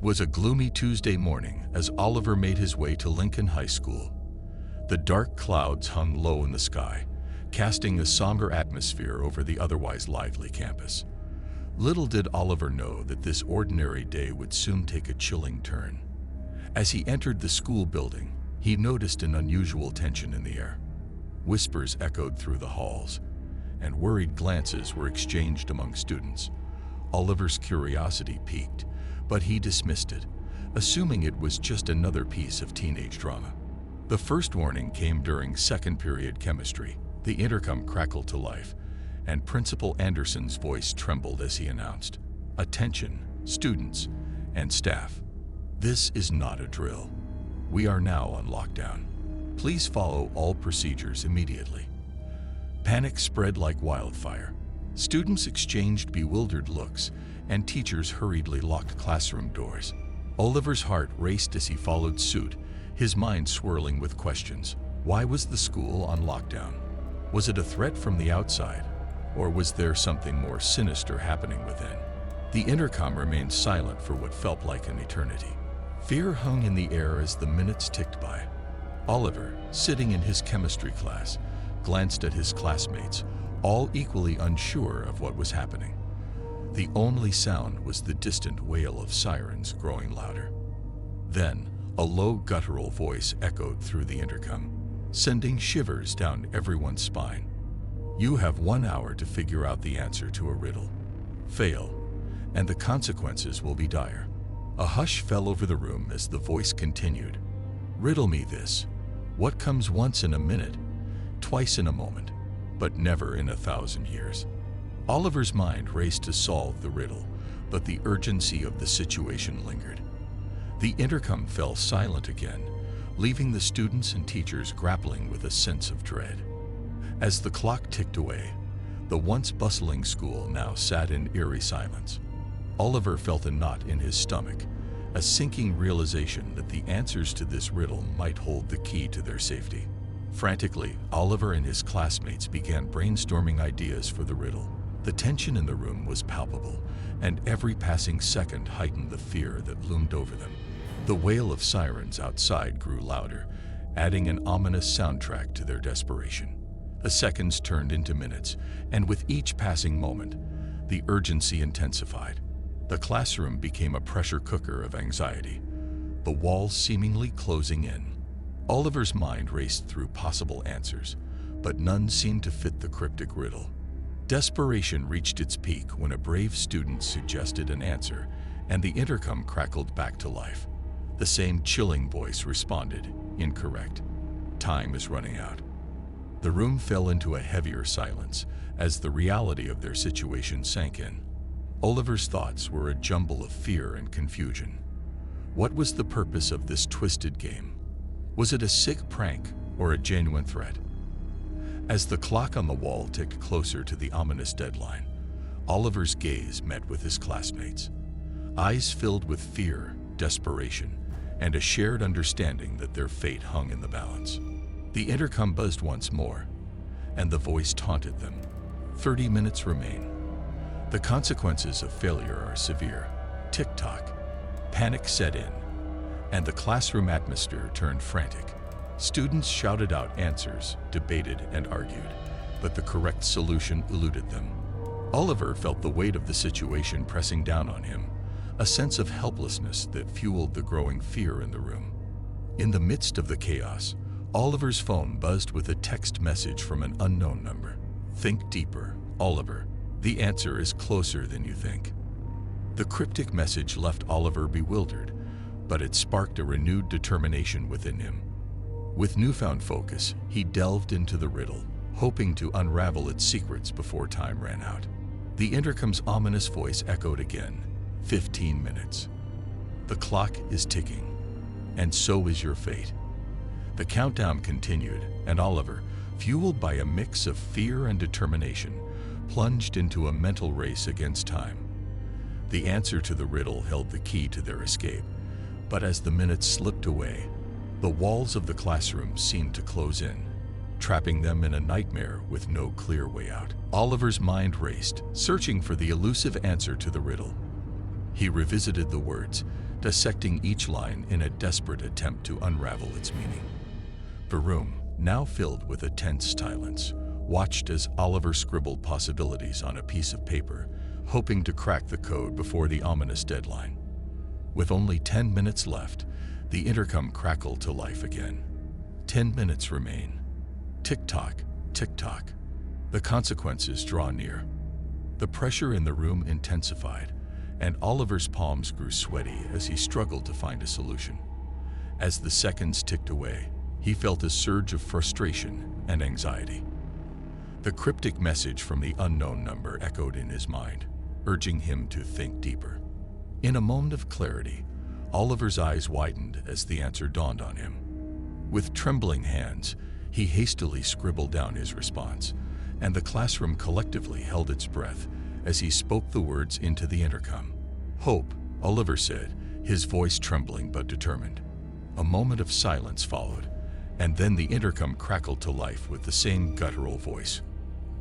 was a gloomy Tuesday morning as Oliver made his way to Lincoln High School. The dark clouds hung low in the sky, casting a somber atmosphere over the otherwise lively campus. Little did Oliver know that this ordinary day would soon take a chilling turn. As he entered the school building, he noticed an unusual tension in the air. Whispers echoed through the halls, and worried glances were exchanged among students. Oliver's curiosity piqued, but he dismissed it, assuming it was just another piece of teenage drama. The first warning came during second period chemistry. The intercom crackled to life, and Principal Anderson's voice trembled as he announced, "Attention, students and staff. This is not a drill. We are now on lockdown. Please follow all procedures immediately." Panic spread like wildfire. Students exchanged bewildered looks, and teachers hurriedly locked classroom doors. Oliver's heart raced as he followed suit, his mind swirling with questions. Why was the school on lockdown? Was it a threat from the outside, or was there something more sinister happening within? The intercom remained silent for what felt like an eternity. Fear hung in the air as the minutes ticked by. Oliver, sitting in his chemistry class, glanced at his classmates, all equally unsure of what was happening. The only sound was the distant wail of sirens growing louder. Then, a low guttural voice echoed through the intercom, sending shivers down everyone's spine. "You have 1 hour to figure out the answer to a riddle. Fail, and the consequences will be dire." A hush fell over the room as the voice continued. "Riddle me this. What comes once in a minute, twice in a moment, but never in 1,000 years?" Oliver's mind raced to solve the riddle, but the urgency of the situation lingered. The intercom fell silent again, leaving the students and teachers grappling with a sense of dread. As the clock ticked away, the once bustling school now sat in eerie silence. Oliver felt a knot in his stomach, a sinking realization that the answers to this riddle might hold the key to their safety. Frantically, Oliver and his classmates began brainstorming ideas for the riddle. The tension in the room was palpable, and every passing second heightened the fear that loomed over them. The wail of sirens outside grew louder, adding an ominous soundtrack to their desperation. The seconds turned into minutes, and with each passing moment, the urgency intensified. The classroom became a pressure cooker of anxiety, the walls seemingly closing in. Oliver's mind raced through possible answers, but none seemed to fit the cryptic riddle. Desperation reached its peak when a brave student suggested an answer, and the intercom crackled back to life. The same chilling voice responded, "Incorrect. Time is running out." The room fell into a heavier silence as the reality of their situation sank in. Oliver's thoughts were a jumble of fear and confusion. What was the purpose of this twisted game? Was it a sick prank or a genuine threat? As the clock on the wall ticked closer to the ominous deadline, Oliver's gaze met with his classmates. Eyes filled with fear, desperation, and a shared understanding that their fate hung in the balance. The intercom buzzed once more, and the voice taunted them. 30 minutes remain. The consequences of failure are severe. Tick-tock. Panic set in, and the classroom atmosphere turned frantic. Students shouted out answers, debated, and argued, but the correct solution eluded them. Oliver felt the weight of the situation pressing down on him, a sense of helplessness that fueled the growing fear in the room. In the midst of the chaos, Oliver's phone buzzed with a text message from an unknown number. "Think deeper, Oliver. The answer is closer than you think." The cryptic message left Oliver bewildered, but it sparked a renewed determination within him. With newfound focus, he delved into the riddle, hoping to unravel its secrets before time ran out. The intercom's ominous voice echoed again. 15 minutes. The clock is ticking, and so is your fate. The countdown continued, and Oliver, fueled by a mix of fear and determination, plunged into a mental race against time. The answer to the riddle held the key to their escape, but as the minutes slipped away, the walls of the classroom seemed to close in, trapping them in a nightmare with no clear way out. Oliver's mind raced, searching for the elusive answer to the riddle. He revisited the words, dissecting each line in a desperate attempt to unravel its meaning. The room, now filled with a tense silence, watched as Oliver scribbled possibilities on a piece of paper, hoping to crack the code before the ominous deadline. With only 10 minutes left, the intercom crackled to life again. 10 minutes remain. Tick-tock, tick-tock. The consequences draw near. The pressure in the room intensified, and Oliver's palms grew sweaty as he struggled to find a solution. As the seconds ticked away, he felt a surge of frustration and anxiety. The cryptic message from the unknown number echoed in his mind, urging him to think deeper. In a moment of clarity, Oliver's eyes widened as the answer dawned on him. With trembling hands, he hastily scribbled down his response, and the classroom collectively held its breath as he spoke the words into the intercom. "Hope," Oliver said, his voice trembling but determined. A moment of silence followed, and then the intercom crackled to life with the same guttural voice.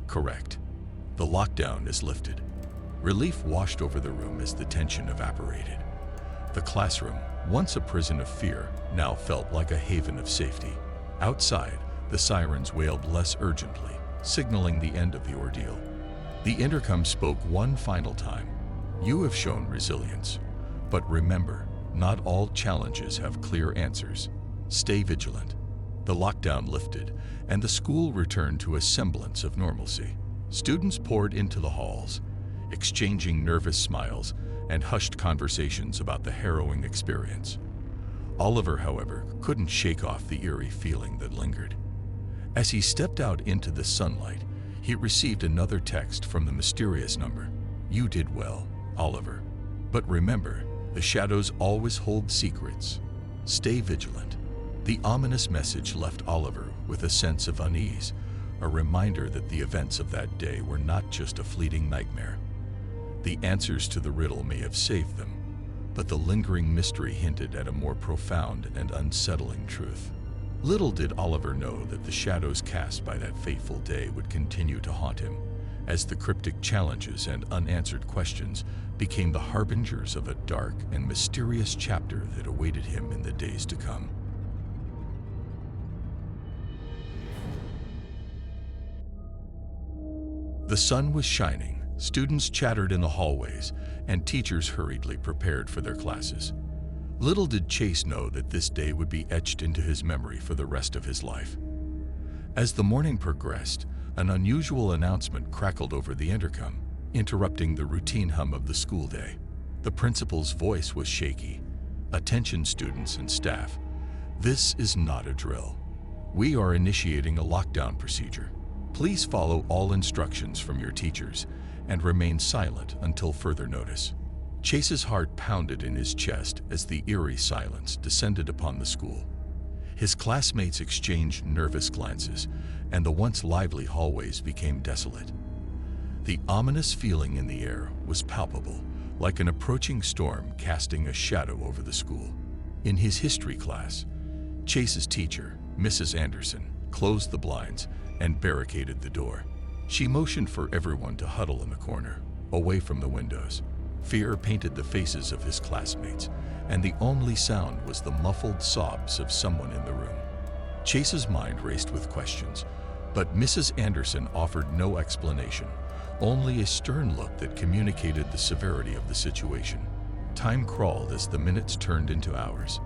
"Correct. The lockdown is lifted." Relief washed over the room as the tension evaporated. The classroom, once a prison of fear, now felt like a haven of safety. Outside, the sirens wailed less urgently, signaling the end of the ordeal. The intercom spoke one final time. "You have shown resilience, but remember, not all challenges have clear answers. Stay vigilant." The lockdown lifted, and the school returned to a semblance of normalcy. Students poured into the halls, exchanging nervous smiles and hushed conversations about the harrowing experience. Oliver, however, couldn't shake off the eerie feeling that lingered. As he stepped out into the sunlight, he received another text from the mysterious number. "You did well, Oliver. But remember, the shadows always hold secrets. Stay vigilant." The ominous message left Oliver with a sense of unease, a reminder that the events of that day were not just a fleeting nightmare. The answers to the riddle may have saved them, but the lingering mystery hinted at a more profound and unsettling truth. Little did Oliver know that the shadows cast by that fateful day would continue to haunt him, as the cryptic challenges and unanswered questions became the harbingers of a dark and mysterious chapter that awaited him in the days to come. The sun was shining, students chattered in the hallways, and teachers hurriedly prepared for their classes. Little did Chase know that this day would be etched into his memory for the rest of his life. As the morning progressed, an unusual announcement crackled over the intercom, interrupting the routine hum of the school day. The principal's voice was shaky. "Attention, students and staff. This is not a drill. We are initiating a lockdown procedure. Please follow all instructions from your teachers and remain silent until further notice." Chase's heart pounded in his chest as the eerie silence descended upon the school. His classmates exchanged nervous glances, and the once lively hallways became desolate. The ominous feeling in the air was palpable, like an approaching storm casting a shadow over the school. In his history class, Chase's teacher, Mrs. Anderson, closed the blinds and barricaded the door. She motioned for everyone to huddle in the corner, away from the windows. Fear painted the faces of his classmates, and the only sound was the muffled sobs of someone in the room. Chase's mind raced with questions, but Mrs. Anderson offered no explanation, only a stern look that communicated the severity of the situation. Time crawled as the minutes turned into hours.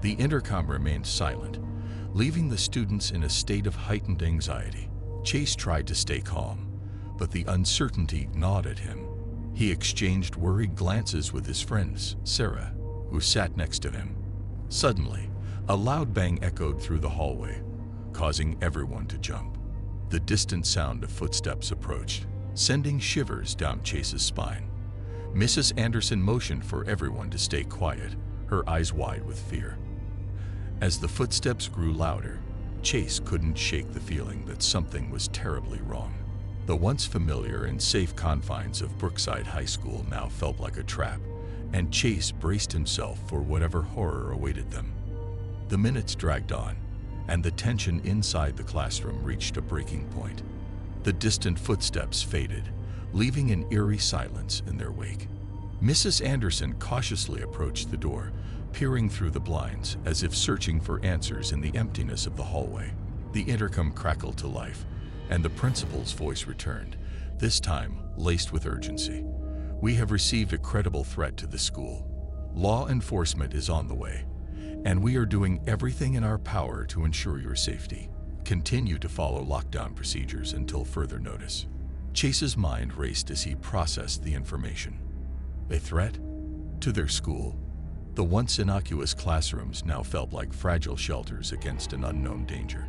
The intercom remained silent, leaving the students in a state of heightened anxiety. Chase tried to stay calm, but the uncertainty gnawed at him. He exchanged worried glances with his friend, Sarah, who sat next to him. Suddenly, a loud bang echoed through the hallway, causing everyone to jump. The distant sound of footsteps approached, sending shivers down Chase's spine. Mrs. Anderson motioned for everyone to stay quiet, her eyes wide with fear. As the footsteps grew louder, Chase couldn't shake the feeling that something was terribly wrong. The once familiar and safe confines of Brookside High School now felt like a trap, and Chase braced himself for whatever horror awaited them. The minutes dragged on, and the tension inside the classroom reached a breaking point. The distant footsteps faded, leaving an eerie silence in their wake. Mrs. Anderson cautiously approached the door, peering through the blinds as if searching for answers in the emptiness of the hallway. The intercom crackled to life, and the principal's voice returned, this time laced with urgency. "We have received a credible threat to the school. Law enforcement is on the way, and we are doing everything in our power to ensure your safety. Continue to follow lockdown procedures until further notice." Chase's mind raced as he processed the information. A threat? To their school? The once innocuous classrooms now felt like fragile shelters against an unknown danger.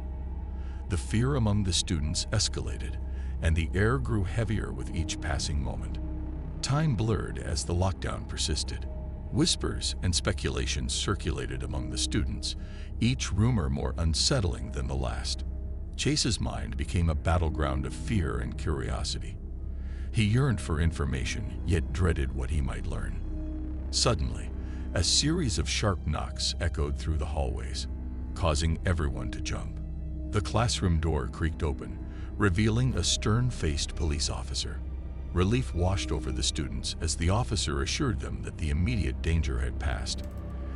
The fear among the students escalated, and the air grew heavier with each passing moment. Time blurred as the lockdown persisted. Whispers and speculations circulated among the students, each rumor more unsettling than the last. Chase's mind became a battleground of fear and curiosity. He yearned for information, yet dreaded what he might learn. Suddenly, a series of sharp knocks echoed through the hallways, causing everyone to jump. The classroom door creaked open, revealing a stern-faced police officer. Relief washed over the students as the officer assured them that the immediate danger had passed.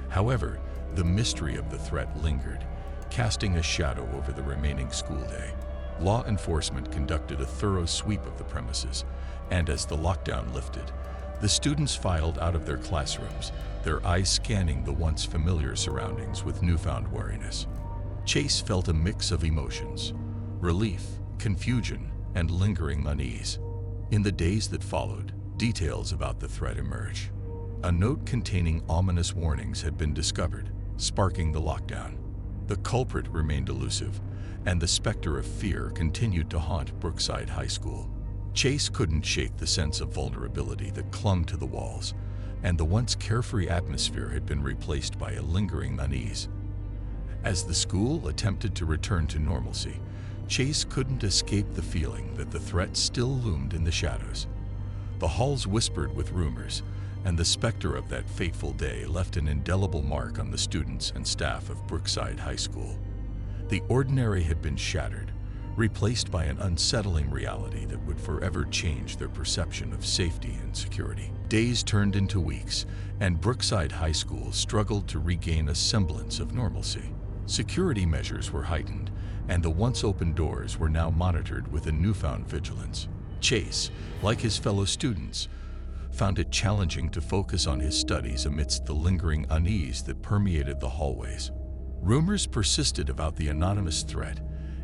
However, the mystery of the threat lingered, casting a shadow over the remaining school day. Law enforcement conducted a thorough sweep of the premises, and as the lockdown lifted, the students filed out of their classrooms, their eyes scanning the once familiar surroundings with newfound wariness. Chase felt a mix of emotions: relief, confusion, and lingering unease. In the days that followed, details about the threat emerged. A note containing ominous warnings had been discovered, sparking the lockdown. The culprit remained elusive, and the specter of fear continued to haunt Brookside High School. Chase couldn't shake the sense of vulnerability that clung to the walls, and the once carefree atmosphere had been replaced by a lingering unease. As the school attempted to return to normalcy, Chase couldn't escape the feeling that the threat still loomed in the shadows. The halls whispered with rumors, and the specter of that fateful day left an indelible mark on the students and staff of Brookside High School. The ordinary had been shattered, replaced by an unsettling reality that would forever change their perception of safety and security. Days turned into weeks, and Brookside High School struggled to regain a semblance of normalcy. Security measures were heightened, and the once open doors were now monitored with a newfound vigilance. Chase, like his fellow students, found it challenging to focus on his studies amidst the lingering unease that permeated the hallways. Rumors persisted about the anonymous threat,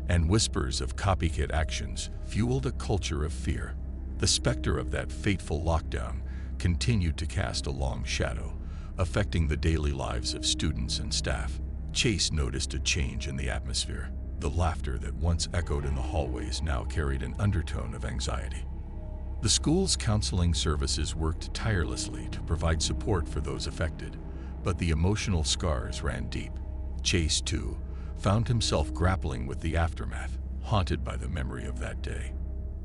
and whispers of copycat actions fueled a culture of fear. The specter of that fateful lockdown continued to cast a long shadow, affecting the daily lives of students and staff. Chase noticed a change in the atmosphere. The laughter that once echoed in the hallways now carried an undertone of anxiety. The school's counseling services worked tirelessly to provide support for those affected, but the emotional scars ran deep. Chase, too, found himself grappling with the aftermath, haunted by the memory of that day.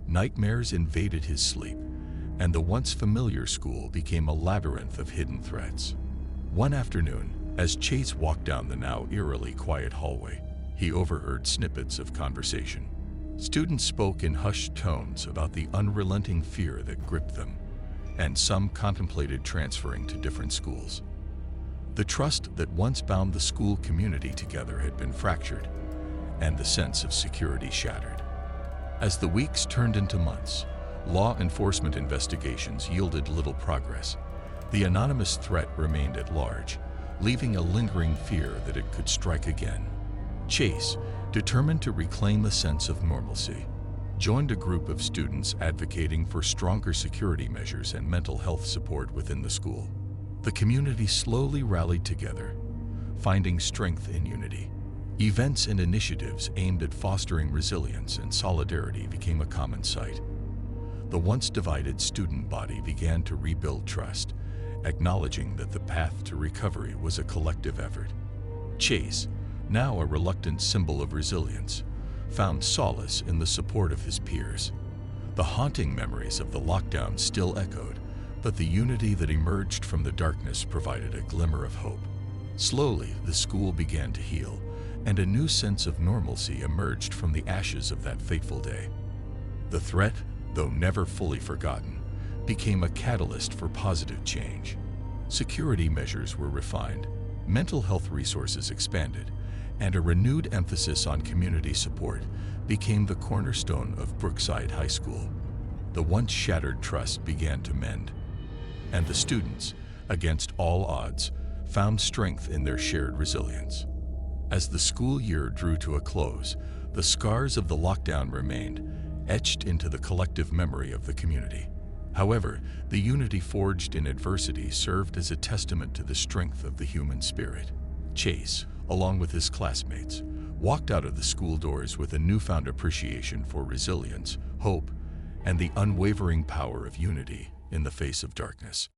Nightmares invaded his sleep, and the once familiar school became a labyrinth of hidden threats. One afternoon, as Chase walked down the now eerily quiet hallway, he overheard snippets of conversation. Students spoke in hushed tones about the unrelenting fear that gripped them, and some contemplated transferring to different schools. The trust that once bound the school community together had been fractured, and the sense of security shattered. As the weeks turned into months, law enforcement investigations yielded little progress. The anonymous threat remained at large, leaving a lingering fear that it could strike again. Chase, determined to reclaim a sense of normalcy, joined a group of students advocating for stronger security measures and mental health support within the school. The community slowly rallied together, finding strength in unity. Events and initiatives aimed at fostering resilience and solidarity became a common sight. The once divided student body began to rebuild trust, acknowledging that the path to recovery was a collective effort. Chase, now a reluctant symbol of resilience, found solace in the support of his peers. The haunting memories of the lockdown still echoed, but the unity that emerged from the darkness provided a glimmer of hope. Slowly, the school began to heal, and a new sense of normalcy emerged from the ashes of that fateful day. The threat, though never fully forgotten, became a catalyst for positive change. Security measures were refined, mental health resources expanded, and a renewed emphasis on community support became the cornerstone of Brookside High School. The once shattered trust began to mend, and the students, against all odds, found strength in their shared resilience. As the school year drew to a close, the scars of the lockdown remained, etched into the collective memory of the community. However, the unity forged in adversity served as a testament to the strength of the human spirit. Chase, along with his classmates, walked out of the school doors with a newfound appreciation for resilience, hope, and the unwavering power of unity in the face of darkness.